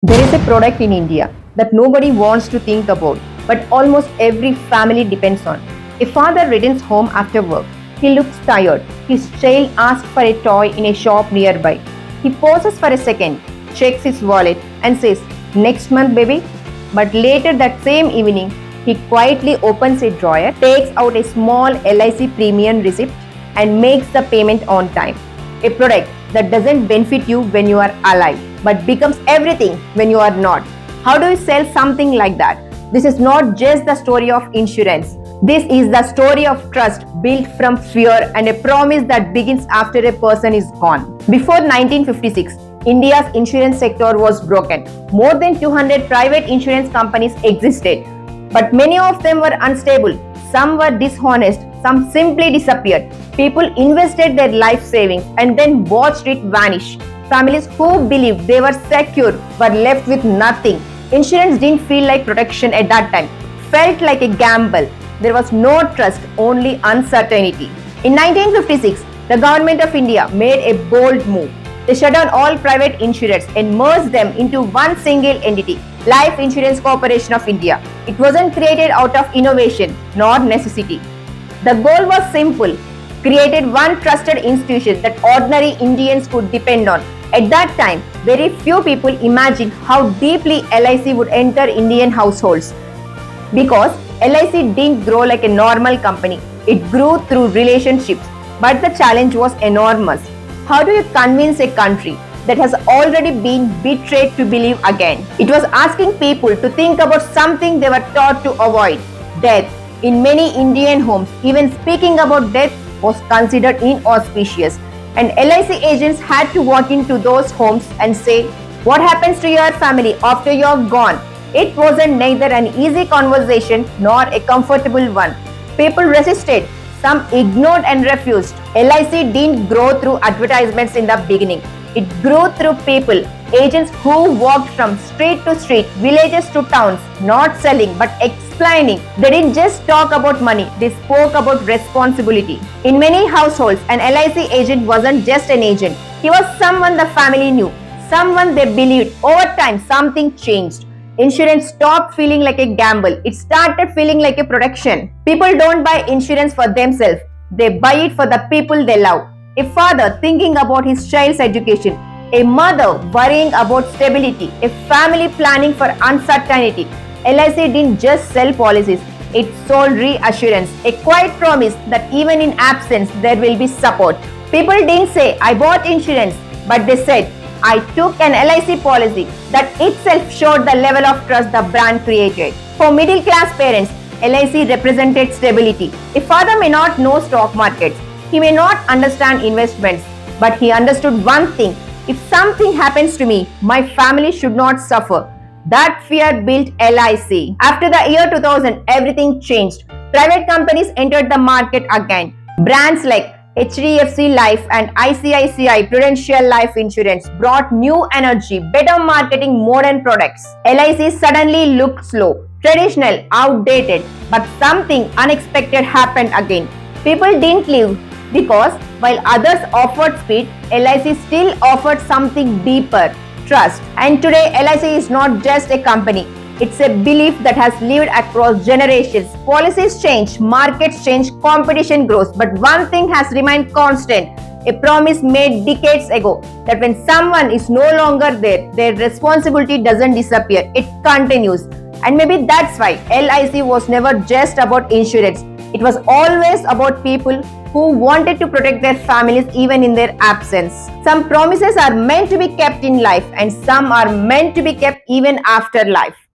There is a product in India that nobody wants to think about, but almost every family depends on. A father returns home after work. He looks tired. His child asks for a toy in a shop nearby. He pauses for a second, checks his wallet, and says, "Next month, baby." But later that same evening, he quietly opens a drawer, takes out a small LIC premium receipt, and makes the payment on time. A product that doesn't benefit you when you are alive, but becomes everything when you are not. How do you sell something like that? This is not just the story of insurance. This is the story of trust built from fear and a promise that begins after a person is gone. Before 1956, India's insurance sector was broken. More than 200 private insurance companies existed, but many of them were unstable. Some were dishonest, some simply disappeared. People invested their life savings and then watched it vanish. Families who believed they were secure were left with nothing. Insurance didn't feel like protection at that time, felt like a gamble. There was no trust, only uncertainty. In 1956, the government of India made a bold move. They shut down all private insurers and merged them into one single entity, Life Insurance Corporation of India. It wasn't created out of innovation nor necessity. The goal was simple: created one trusted institution that ordinary Indians could depend on. At that time, very few people imagined how deeply LIC would enter Indian households. Because LIC didn't grow like a normal company, it grew through relationships. But the challenge was enormous. How do you convince a country that has already been betrayed to believe again? It was asking people to think about something they were taught to avoid: death. In many Indian homes, even speaking about death was considered inauspicious, and LIC agents had to walk into those homes and say, "What happens to your family after you're gone?" It wasn't neither an easy conversation nor a comfortable one. People resisted, some ignored and refused. LIC didn't grow through advertisements in the beginning. It grew through people, agents who walked from street to street, villages to towns, not selling but explaining. They didn't just talk about money, they spoke about responsibility. In many households, an LIC agent wasn't just an agent. He was someone the family knew, someone they believed. Over time, something changed. Insurance stopped feeling like a gamble. It started feeling like a protection. People don't buy insurance for themselves. They buy it for the people they love. A father thinking about his child's education, a mother worrying about stability, a family planning for uncertainty. LIC didn't just sell policies, it sold reassurance, a quiet promise that even in absence there will be support. People didn't say, "I bought insurance," but they said, "I took an LIC policy." That itself showed the level of trust the brand created. For middle class parents, LIC represented stability. A father may not know stock markets, he may not understand investments, but he understood one thing: if something happens to me, my family should not suffer. That fear built LIC. After the year 2000, everything changed. Private companies entered the market again. Brands like HDFC Life and ICICI Prudential Life Insurance brought new energy, better marketing, modern products. LIC suddenly looked slow, traditional, outdated, but something unexpected happened again. People didn't leave because while others offered speed, LIC still offered something deeper: trust. And today, LIC is not just a company. It's a belief that has lived across generations. Policies change, markets change, competition grows, but one thing has remained constant: a promise made decades ago that when someone is no longer there, their responsibility doesn't disappear, it continues. And maybe that's why LIC was never just about insurance. It was always about people who wanted to protect their families even in their absence. Some promises are meant to be kept in life, and some are meant to be kept even after life.